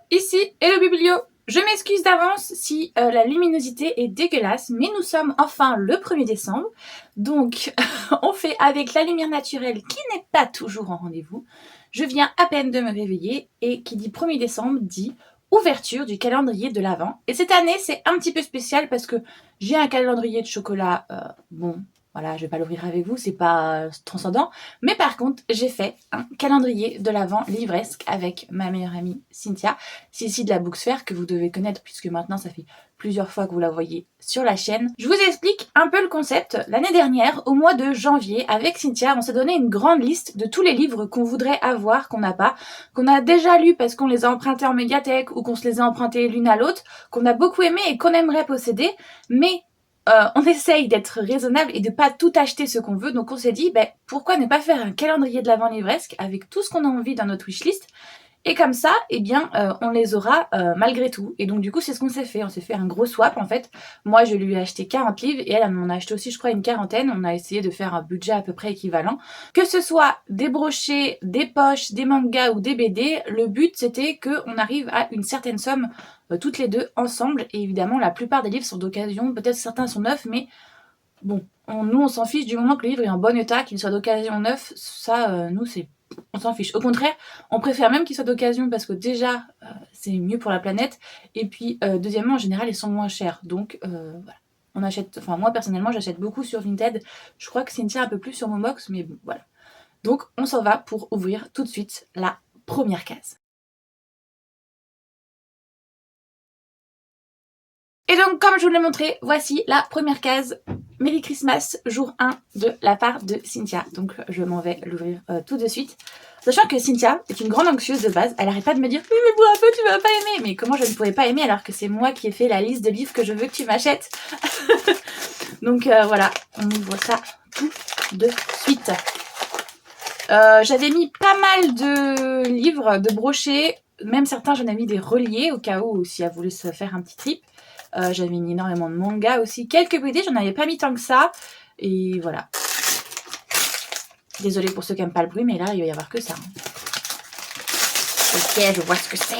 Ici Hello Biblio. Je m'excuse d'avance si la luminosité est dégueulasse, mais nous sommes enfin le 1er décembre, donc on fait avec la lumière naturelle qui n'est pas toujours en rendez-vous. Je viens à peine de me réveiller et qui dit 1er décembre dit ouverture du calendrier de l'Avent. Et cette année c'est un petit peu spécial parce que j'ai un calendrier de chocolat, bon, voilà, je vais pas l'ouvrir avec vous, c'est pas transcendant. Mais par contre, j'ai fait un calendrier de l'Avent livresque avec ma meilleure amie Cynthia, Sissi de la Booksphère, que vous devez connaître puisque maintenant ça fait plusieurs fois que vous la voyez sur la chaîne. Je vous explique un peu le concept. L'année dernière, au mois de janvier, avec Cynthia, on s'est donné une grande liste de tous les livres qu'on voudrait avoir, qu'on n'a pas, qu'on a déjà lus parce qu'on les a empruntés en médiathèque ou qu'on se les a empruntés l'une à l'autre, qu'on a beaucoup aimé et qu'on aimerait posséder, mais on essaye d'être raisonnable et de pas tout acheter ce qu'on veut, donc on s'est dit pourquoi ne pas faire un calendrier de l'Avent livresque avec tout ce qu'on a envie dans notre wishlist, et comme ça on les aura malgré tout. Et donc du coup c'est ce qu'on s'est fait, on s'est fait un gros swap en fait. Moi je lui ai acheté 40 livres et elle m'en a acheté aussi je crois une quarantaine. On a essayé de faire un budget à peu près équivalent, que ce soit des brochets, des poches, des mangas ou des BD. Le but c'était qu'on arrive à une certaine somme toutes les deux ensemble. Et évidemment la plupart des livres sont d'occasion, peut-être certains sont neufs, mais bon, nous on s'en fiche du moment que le livre est en bon état, qu'il soit d'occasion neuf. Ça nous on s'en fiche. Au contraire, on préfère même qu'il soit d'occasion parce que déjà c'est mieux pour la planète, et puis deuxièmement en général ils sont moins chers, donc voilà. On achète, enfin moi personnellement j'achète beaucoup sur Vinted, je crois que Cynthia un peu plus sur Momox, mais bon voilà. Donc on s'en va pour ouvrir tout de suite la première case. Et donc, comme je vous l'ai montré, voici la première case. Merry Christmas, jour 1 de la part de Cynthia. Donc, je m'en vais l'ouvrir tout de suite. Sachant que Cynthia est une grande anxieuse de base. Elle arrête pas de me dire « Oui, mais bon, un peu, tu vas pas aimer !» Mais comment je ne pourrais pas aimer alors que c'est moi qui ai fait la liste de livres que je veux que tu m'achètes. Donc, voilà, on ouvre ça tout de suite. J'avais mis pas mal de livres, de brochets. Même certains, j'en ai mis des reliés au cas où si elle voulait se faire un petit trip. J'avais mis énormément de mangas aussi. Quelques BD, j'en avais pas mis tant que ça. Et voilà. Désolée pour ceux qui n'aiment pas le bruit, mais là, il va y avoir que ça. Ok, je vois ce que c'est.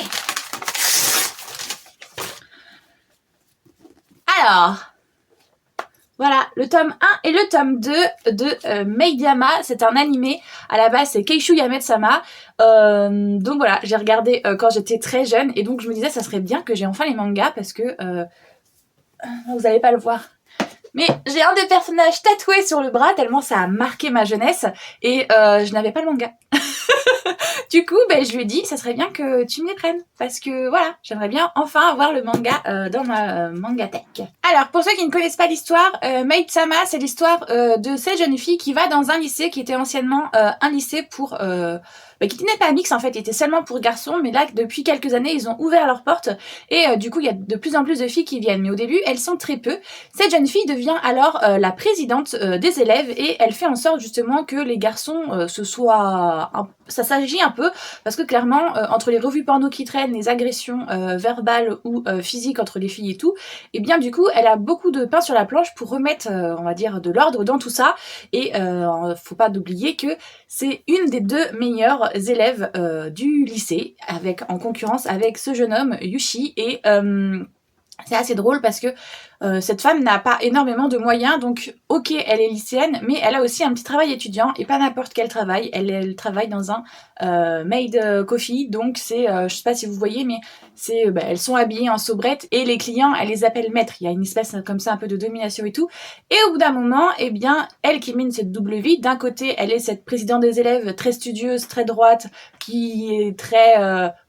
Alors, voilà, le tome 1 et le tome 2 de Maid Yama. C'est un animé. À la base, c'est Keishu Yame-sama. Donc voilà, j'ai regardé quand j'étais très jeune. Et donc, je me disais, ça serait bien que j'ai enfin les mangas parce que... vous n'allez pas le voir. Mais j'ai un des personnages tatoués sur le bras tellement ça a marqué ma jeunesse. Et je n'avais pas le manga. Du coup, je lui ai dit, ça serait bien que tu me les prennes. Parce que voilà, j'aimerais bien enfin avoir le manga dans ma mangatech. Alors, pour ceux qui ne connaissent pas l'histoire, Maid Sama, c'est l'histoire de cette jeune fille qui va dans un lycée qui était anciennement un lycée pour... qui n'est pas mix en fait, il était seulement pour garçons, mais là, depuis quelques années, ils ont ouvert leurs portes et du coup, il y a de plus en plus de filles qui viennent. Mais au début, elles sont très peu. Cette jeune fille devient alors la présidente des élèves et elle fait en sorte justement que les garçons ça s'agit un peu, parce que clairement, entre les revues porno qui traînent, les agressions verbales ou physiques entre les filles et tout, et bien du coup, elle a beaucoup de pain sur la planche pour remettre, on va dire, de l'ordre dans tout ça. Et faut pas oublier que c'est une des 2 meilleures élèves du lycée, en concurrence avec ce jeune homme, Yushi, et c'est assez drôle parce que cette femme n'a pas énormément de moyens, donc ok, elle est lycéenne, mais elle a aussi un petit travail étudiant, et pas n'importe quel travail. Elle travaille dans un maid coffee, donc c'est, je sais pas si vous voyez, mais c'est, elles sont habillées en soubrette, et les clients, elle les appelle maîtres. Il y a une espèce comme ça, un peu de domination et tout. Et au bout d'un moment, elle qui mène cette double vie, d'un côté, elle est cette présidente des élèves, très studieuse, très droite, qui est très,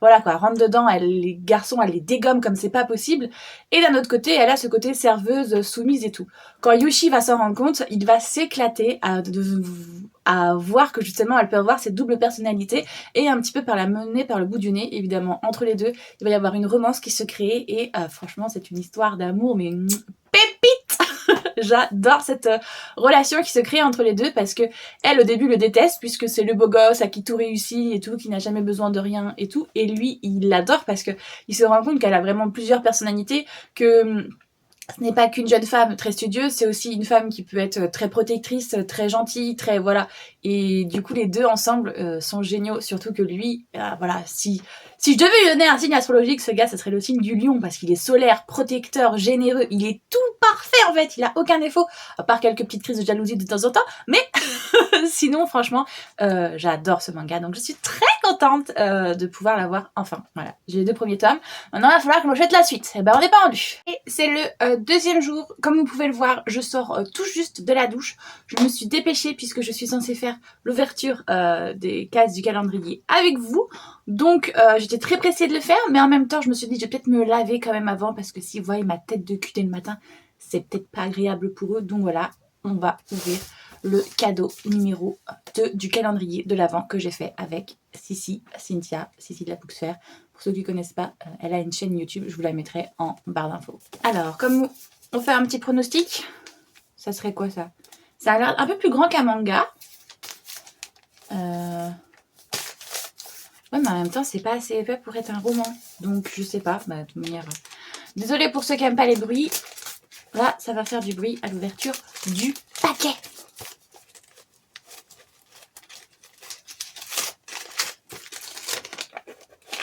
voilà quoi, rentre dedans, les garçons, elle les dégomme comme c'est pas possible. Et d'un autre côté, elle a ce côté serveuse, soumise et tout. Quand Yushi va s'en rendre compte, il va s'éclater à voir que justement elle peut avoir cette double personnalité et un petit peu par la mener par le bout du nez. Évidemment, entre les deux, il va y avoir une romance qui se crée et franchement, c'est une histoire d'amour, mais pépite. J'adore cette relation qui se crée entre les deux parce que elle au début le déteste puisque c'est le beau gosse à qui tout réussit et tout, qui n'a jamais besoin de rien et tout, et lui il l'adore parce que il se rend compte qu'elle a vraiment plusieurs personnalités, que ce n'est pas qu'une jeune femme très studieuse, c'est aussi une femme qui peut être très protectrice, très gentille, très voilà. Et du coup, les deux ensemble sont géniaux. Surtout que lui, voilà, si je devais lui donner un signe astrologique, ce gars, ça serait le signe du lion parce qu'il est solaire, protecteur, généreux. Il est tout parfait en fait. Il a aucun défaut, à part quelques petites crises de jalousie de temps en temps. Mais sinon, franchement, j'adore ce manga. Donc, je suis très contente de pouvoir l'avoir enfin. Voilà, j'ai les 2 premiers tomes. Maintenant, il va falloir que je m'achète la suite. Et ben, on n'est pas rendu. Et c'est le deuxième jour. Comme vous pouvez le voir, je sors tout juste de la douche. Je me suis dépêchée puisque je suis censée faire l'ouverture des cases du calendrier avec vous. Donc, j'étais très pressée de le faire. Mais en même temps, je me suis dit, je vais peut-être me laver quand même avant parce que si vous voyez ma tête de cul dès le matin, c'est peut-être pas agréable pour eux. Donc voilà, on va ouvrir le cadeau numéro 2 du calendrier de l'Avent que j'ai fait avec Cynthia, Sissi de la Booksphère. Pour ceux qui ne connaissent pas, elle a une chaîne YouTube, je vous la mettrai en barre d'infos. Alors, comme on fait un petit pronostic, ça serait quoi ça? Ça a l'air un peu plus grand qu'un manga. Ouais, mais en même temps, c'est pas assez épais pour être un roman. Donc, je sais pas. Bah, de toute manière, désolée pour ceux qui n'aiment pas les bruits. Là, ça va faire du bruit à l'ouverture du paquet.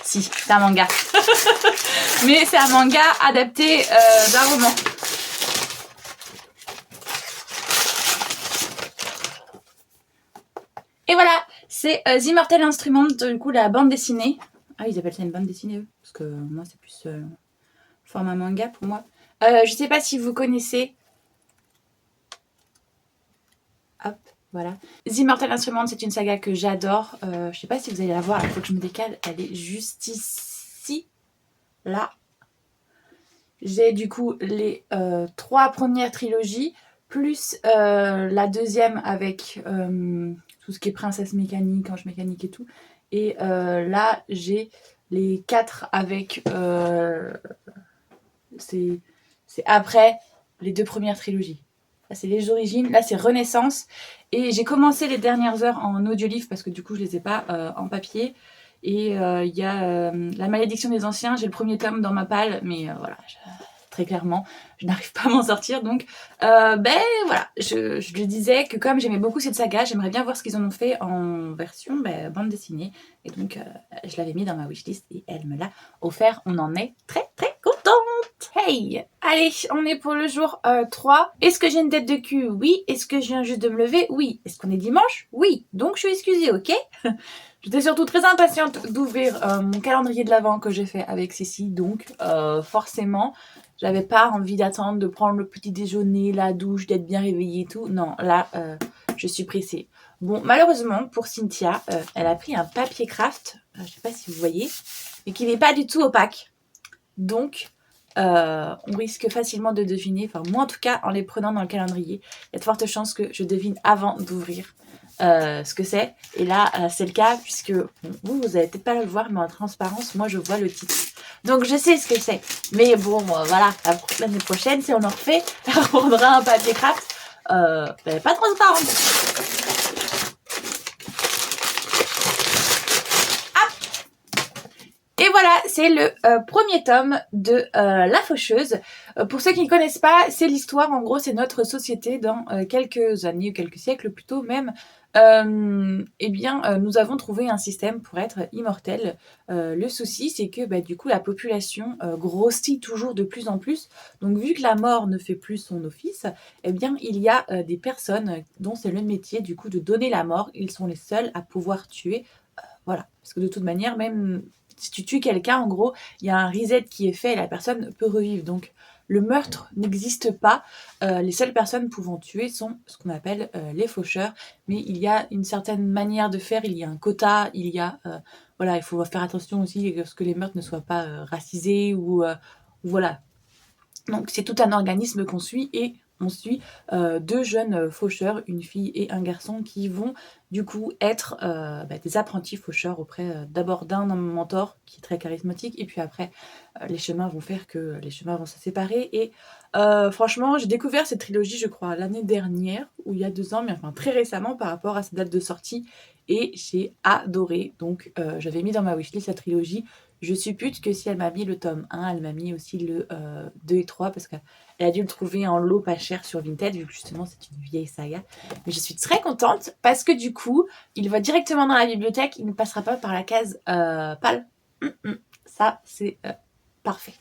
Si, c'est un manga. Mais c'est un manga adapté d'un roman. Et voilà, c'est The Immortal Instrument, du coup la bande dessinée. Ah, ils appellent ça une bande dessinée eux, parce que moi c'est plus format manga pour moi. Je sais pas si vous connaissez. Hop, voilà. The Immortal Instrument, c'est une saga que j'adore. Je sais pas si vous allez la voir, il faut que je me décale. Elle est juste ici, là. J'ai du coup les 3 premières trilogies, plus la deuxième avec tout ce qui est princesse mécanique, ange mécanique et tout. Et là, j'ai les 4 avec... c'est après les 2 premières trilogies. Là, c'est les origines. Là, c'est Renaissance. Et j'ai commencé les dernières heures en audiolivre parce que du coup, je les ai pas en papier. Et il y a La malédiction des anciens. J'ai le premier tome dans ma palle, mais voilà, très clairement, je n'arrive pas à m'en sortir. Donc, ben voilà, je le disais que comme j'aimais beaucoup cette saga, j'aimerais bien voir ce qu'ils en ont fait en version bande dessinée. Et donc, je l'avais mis dans ma wishlist et elle me l'a offert. On en est très très contente. Hey, allez, on est pour le jour 3. Est-ce que j'ai une tête de cul? Oui. Est-ce que je viens juste de me lever? Oui. Est-ce qu'on est dimanche? Oui. Donc, je suis excusée, ok? J'étais surtout très impatiente d'ouvrir mon calendrier de l'Avent que j'ai fait avec Cécile. Donc, forcément, j'avais pas envie d'attendre de prendre le petit déjeuner, la douche, d'être bien réveillée et tout. Non, là, je suis pressée. Bon, malheureusement, pour Cynthia, elle a pris un papier craft, je sais pas si vous voyez, mais qui n'est pas du tout opaque. Donc, on risque facilement de deviner, enfin moi en tout cas, en les prenant dans le calendrier, il y a de fortes chances que je devine avant d'ouvrir ce que c'est. Et là, c'est le cas, puisque bon, vous allez peut-être pas le voir, mais en transparence, moi je vois le titre. Donc je sais ce que c'est. Mais bon, voilà, l'année prochaine, si on en refait, on prendra un papier craft pas transparent. Et voilà, c'est le premier tome de La Faucheuse. Pour ceux qui ne connaissent pas, c'est l'histoire, en gros, c'est notre société dans quelques années, ou quelques siècles plutôt même. Nous avons trouvé un système pour être immortel. Le souci, c'est que du coup, la population grossit toujours de plus en plus. Donc, vu que la mort ne fait plus son office, il y a des personnes dont c'est le métier, du coup, de donner la mort. Ils sont les seuls à pouvoir tuer. Voilà, parce que de toute manière, même si tu tues quelqu'un, en gros, il y a un reset qui est fait et la personne peut revivre. Donc, le meurtre n'existe pas. Les seules personnes pouvant tuer sont ce qu'on appelle les faucheurs. Mais il y a une certaine manière de faire. Il y a un quota. Il y a... il faut faire attention aussi à ce que les meurtres ne soient pas racisés ou voilà. Donc, c'est tout un organisme qu'on suit et on suit 2 jeunes faucheurs, une fille et un garçon, qui vont du coup être des apprentis faucheurs auprès d'abord d'un mentor qui est très charismatique, et puis après les chemins vont faire que les chemins vont se séparer. Et franchement, j'ai découvert cette trilogie, je crois, l'année dernière, ou il y a 2 ans, mais enfin très récemment par rapport à sa date de sortie, et j'ai adoré. Donc j'avais mis dans ma wishlist la trilogie. Je suppute que si elle m'a mis le tome 1, elle m'a mis aussi le 2 et 3 parce qu'elle a dû le trouver en lot pas cher sur Vinted vu que justement c'est une vieille saga. Mais je suis très contente parce que du coup, il va directement dans la bibliothèque, il ne passera pas par la case PAL. Ça, c'est parfait.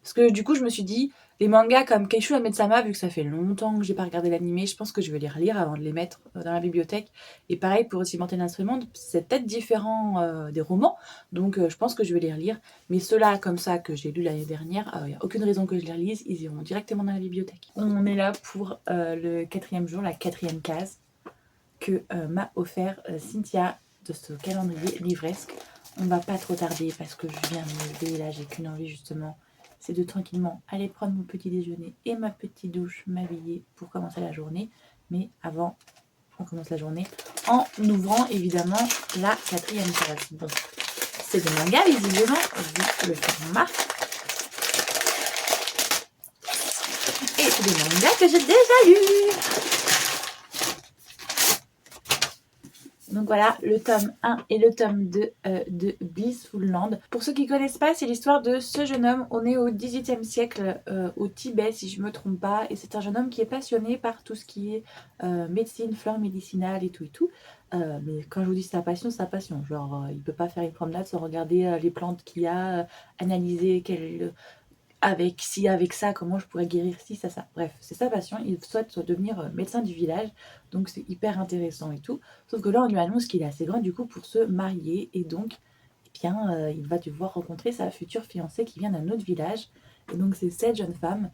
Parce que du coup, je me suis dit, les mangas comme Keishu Ametsama, vu que ça fait longtemps que j'ai pas regardé l'animé, je pense que je vais les relire avant de les mettre dans la bibliothèque. Et pareil pour Cimenter l'instrument, c'est peut-être différent des romans, donc je pense que je vais les relire. Mais ceux-là, comme ça, que j'ai lu l'année dernière, il n'y a aucune raison que je les relise, ils iront directement dans la bibliothèque. On est là pour le 4e jour, la 4e case que m'a offert Cynthia de ce calendrier livresque. On va pas trop tarder parce que je viens de me lever, là j'ai qu'une envie justement, c'est de tranquillement aller prendre mon petit déjeuner et ma petite douche, m'habiller pour commencer la journée. Mais avant, on commence la journée en ouvrant évidemment la 4e case. Bon, c'est des mangas visiblement, vu le format. Et c'est des mangas que j'ai déjà lus. Donc voilà, le tome 1 et le tome 2 de Blissful Land. Pour ceux qui ne connaissent pas, c'est l'histoire de ce jeune homme. On est au XVIIIe siècle au Tibet, si je ne me trompe pas. Et c'est un jeune homme qui est passionné par tout ce qui est médecine, fleurs médicinales et tout et tout. Mais quand je vous dis sa passion, c'est sa passion. Genre, il ne peut pas faire une promenade sans regarder les plantes qu'il y a, analyser avec ça, comment je pourrais guérir ci, ça. Bref, c'est sa passion. Il souhaite devenir médecin du village, donc c'est hyper intéressant et tout. Sauf que là, on lui annonce qu'il est assez grand du coup pour se marier et donc, eh bien, il va devoir rencontrer sa future fiancée qui vient d'un autre village. Et donc, c'est cette jeune femme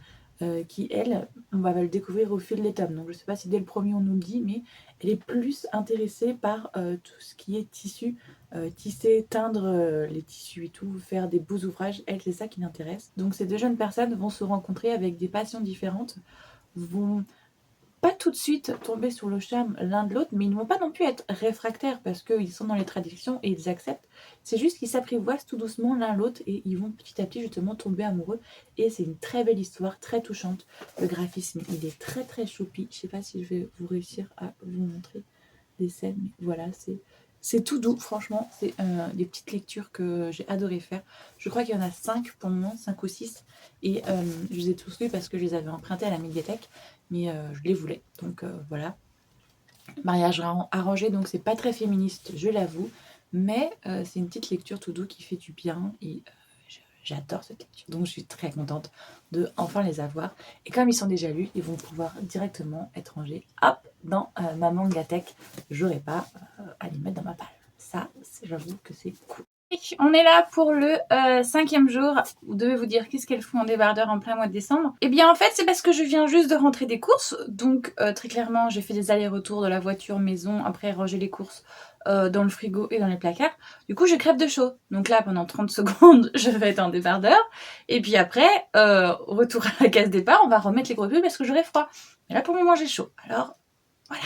qui, elle, on va le découvrir au fil des tomes. Donc, je sais pas si dès le premier on nous le dit, mais elle est plus intéressée par tout ce qui est tissu. Tisser, teindre les tissus et tout, faire des beaux ouvrages, elle, c'est ça qui l'intéresse. Donc ces deux jeunes personnes vont se rencontrer avec des passions différentes, vont pas tout de suite tomber sur le charme l'un de l'autre, mais ils ne vont pas non plus être réfractaires parce qu'ils sont dans les traditions et ils acceptent. C'est juste qu'ils s'apprivoisent tout doucement l'un l'autre et ils vont petit à petit justement tomber amoureux. Et c'est une très belle histoire, très touchante. Le graphisme, il est très très choupi. Je sais pas si je vais vous réussir à vous montrer des scènes, mais voilà, c'est tout doux, franchement. C'est des petites lectures que j'ai adoré faire. Je crois qu'il y en a 5 pour le moment, 5 ou 6. Et je les ai tous lus parce que je les avais empruntés à la médiathèque. Mais je les voulais. Donc voilà. Mariage arrangé, donc c'est pas très féministe, je l'avoue. Mais c'est une petite lecture tout doux qui fait du bien. Et j'adore cette lecture. Donc je suis très contente de enfin les avoir. Et comme ils sont déjà lus, ils vont pouvoir directement être rangés hop, dans ma mangathèque. J'aurai pas à les mettre dans ma palle. Ça, j'avoue que c'est cool. On est là pour le 5e jour. Vous devez vous dire qu'est-ce qu'elles font en débardeur en plein mois de décembre. Eh bien en fait c'est parce que je viens juste de rentrer des courses. Donc très clairement j'ai fait des allers-retours de la voiture maison, après ranger les courses dans le frigo et dans les placards. Du coup je crève de chaud. Donc là pendant 30 secondes je vais être en débardeur. Et puis après retour à la case départ, on va remettre les gros pulls parce que j'aurai froid. Mais là pour le moment j'ai chaud. Alors voilà.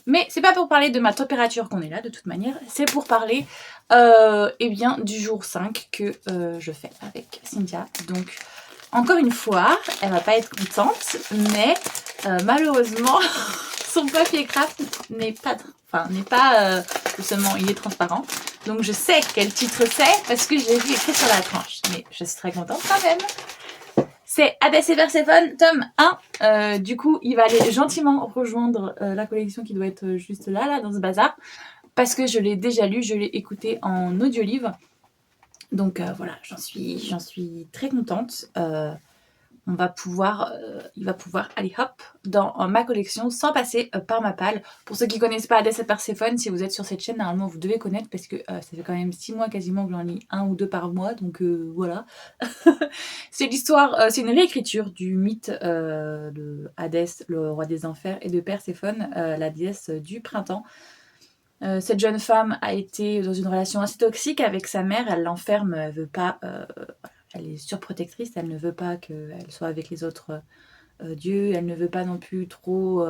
Mais c'est pas pour parler de ma température qu'on est là de toute manière, c'est pour parler eh bien, du jour 5 que je fais avec Cynthia. Donc encore une fois, elle va pas être contente, mais malheureusement son papier craft n'est pas justement il est transparent. Donc je sais quel titre c'est parce que je l'ai vu écrit sur la tranche. Mais je suis très contente quand même. C'est Hades et Perséphone, tome 1. Du coup, il va aller gentiment rejoindre la collection qui doit être juste là, dans ce bazar. Parce que je l'ai déjà lu, je l'ai écouté en audio-livre. Donc voilà, j'en suis très contente. Il va pouvoir aller hop dans ma collection sans passer par ma palle. Pour ceux qui ne connaissent pas Hades et Perséphone, si vous êtes sur cette chaîne, normalement vous devez connaître parce que ça fait quand même 6 mois quasiment que j'en lis 1 ou 2 par mois. Donc voilà. C'est l'histoire, c'est une réécriture du mythe de Hadès, le roi des enfers, et de Perséphone, la déesse du printemps. Cette jeune femme a été dans une relation assez toxique avec sa mère, elle l'enferme, elle veut pas, elle est surprotectrice, elle ne veut pas qu'elle soit avec les autres dieux, elle ne veut pas non plus trop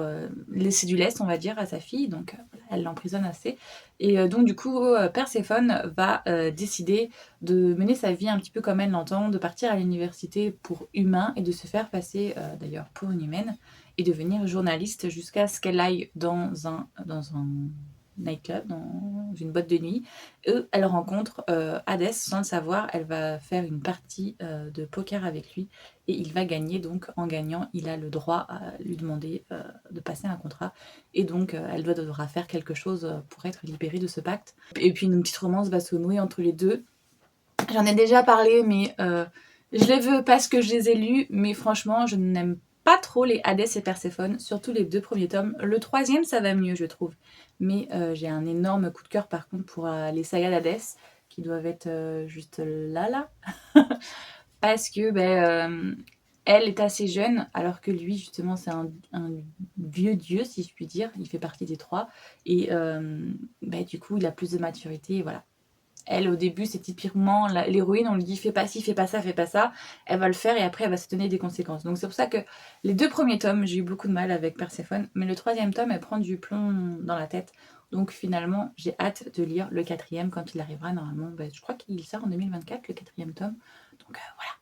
laisser du lest, on va dire, à sa fille, donc elle l'emprisonne assez. Et donc du coup, Perséphone va décider de mener sa vie un petit peu comme elle l'entend, de partir à l'université pour humain et de se faire passer d'ailleurs pour une humaine et devenir journaliste jusqu'à ce qu'elle aille dans un nightclub, une boîte de nuit. Et elle rencontre Hadès sans le savoir. Elle va faire une partie de poker avec lui et il va gagner. Donc en gagnant, il a le droit à lui demander de passer un contrat. Et donc elle devra faire quelque chose pour être libérée de ce pacte. Et puis une petite romance va se nouer entre les deux. J'en ai déjà parlé, mais je les veux parce que je les ai lus. Mais franchement, je n'aime pas trop les Hadès et Perséphone, surtout les 2 premiers tomes. Le 3e, ça va mieux, je trouve. Mais j'ai un énorme coup de cœur, par contre, pour les sagas d'Hadès, qui doivent être juste là. Parce que elle est assez jeune, alors que lui, justement, c'est un vieux dieu, si je puis dire. Il fait partie des 3. Et du coup, il a plus de maturité, et voilà. Elle, au début, c'est typiquement l'héroïne, on lui dit fais pas ci, fais pas ça, fais pas ça. Elle va le faire et après, elle va se donner des conséquences. Donc, c'est pour ça que les 2 premiers tomes, j'ai eu beaucoup de mal avec Perséphone. Mais le 3e tome, elle prend du plomb dans la tête. Donc, finalement, j'ai hâte de lire le 4e quand il arrivera. Normalement, je crois qu'il sort en 2024, le 4e tome. Donc, voilà.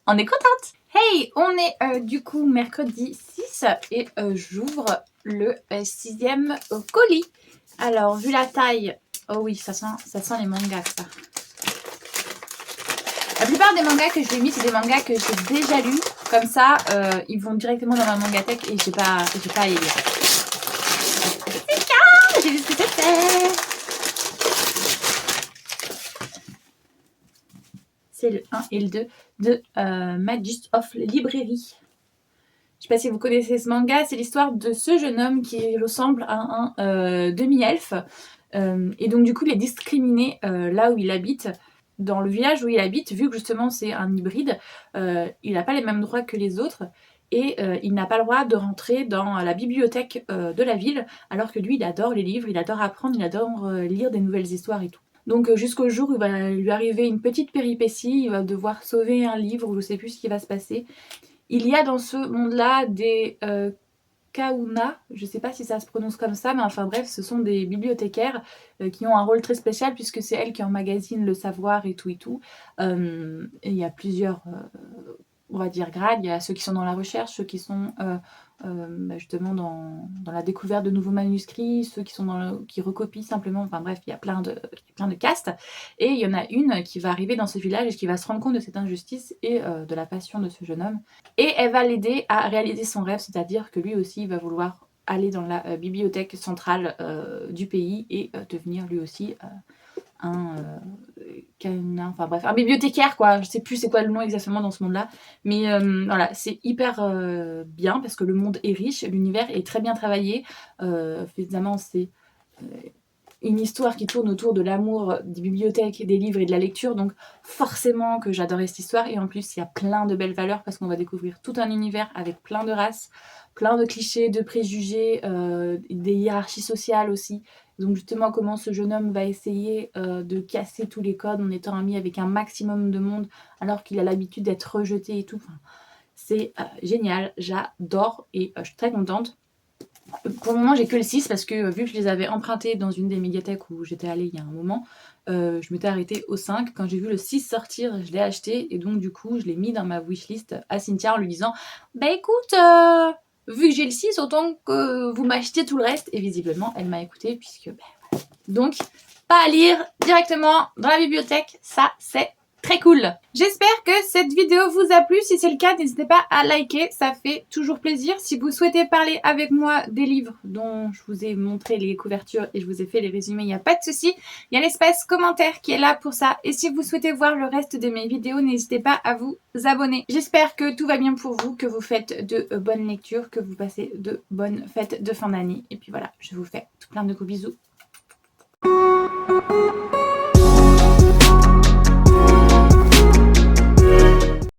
On est contente! Hey, on est du coup mercredi 6 et j'ouvre le 6e colis. Alors, vu la taille... Oh oui, ça sent les mangas, ça. La plupart des mangas que je vais mis, c'est des mangas que j'ai déjà lus. Comme ça, ils vont directement dans ma mangatech et j'ai pas à y lire. J'ai vu ce que c'était. C'est le 1 et le 2 de Magus of Librairie. Je sais pas si vous connaissez ce manga, c'est l'histoire de ce jeune homme qui ressemble à un demi-elfe. Et donc du coup il est discriminé là où il habite, dans le village où il habite, vu que justement c'est un hybride, il n'a pas les mêmes droits que les autres et il n'a pas le droit de rentrer dans la bibliothèque de la ville, alors que lui il adore les livres, il adore apprendre, il adore lire des nouvelles histoires et tout. Donc jusqu'au jour où il va lui arriver une petite péripétie, il va devoir sauver un livre ou je sais plus ce qui va se passer. Il y a dans ce monde-là des Kauna, je sais pas si ça se prononce comme ça, mais enfin bref, ce sont des bibliothécaires qui ont un rôle très spécial puisque c'est elles qui emmagasinent le savoir et tout et tout. Et il y a plusieurs, on va dire, grades. Il y a ceux qui sont dans la recherche, ceux qui sont justement dans la découverte de nouveaux manuscrits, ceux qui sont qui recopient simplement. Enfin bref, il y a plein de castes. Et il y en a une qui va arriver dans ce village et qui va se rendre compte de cette injustice et de la passion de ce jeune homme. Et elle va l'aider à réaliser son rêve, c'est-à-dire que lui aussi va vouloir aller dans la bibliothèque centrale du pays et devenir lui aussi enfin bref, un bibliothécaire quoi, je sais plus c'est quoi le nom exactement dans ce monde là, mais voilà, c'est hyper bien parce que le monde est riche, l'univers est très bien travaillé, évidemment c'est une histoire qui tourne autour de l'amour des bibliothèques, des livres et de la lecture, donc forcément que j'adorais cette histoire. Et en plus il y a plein de belles valeurs parce qu'on va découvrir tout un univers avec plein de races, plein de clichés, de préjugés, des hiérarchies sociales aussi. Donc justement comment ce jeune homme va essayer de casser tous les codes en étant ami avec un maximum de monde alors qu'il a l'habitude d'être rejeté et tout. Enfin, c'est génial, j'adore et je suis très contente. Pour le moment j'ai que le 6 parce que vu que je les avais empruntés dans une des médiathèques où j'étais allée il y a un moment, je m'étais arrêtée au 5. Quand j'ai vu le 6 sortir, je l'ai acheté et donc du coup je l'ai mis dans ma wishlist à Cynthia en lui disant bah écoute, vu que j'ai le 6, autant que vous m'achetez tout le reste. Et visiblement elle m'a écouté puisque voilà. Donc pas à lire, directement dans la bibliothèque, ça c'est très cool. J'espère que cette vidéo vous a plu. Si c'est le cas, n'hésitez pas à liker, ça fait toujours plaisir. Si vous souhaitez parler avec moi des livres dont je vous ai montré les couvertures et je vous ai fait les résumés, il n'y a pas de souci. Il y a l'espace commentaire qui est là pour ça. Et si vous souhaitez voir le reste de mes vidéos, n'hésitez pas à vous abonner. J'espère que tout va bien pour vous, que vous faites de bonnes lectures, que vous passez de bonnes fêtes de fin d'année. Et puis voilà, je vous fais tout plein de gros bisous.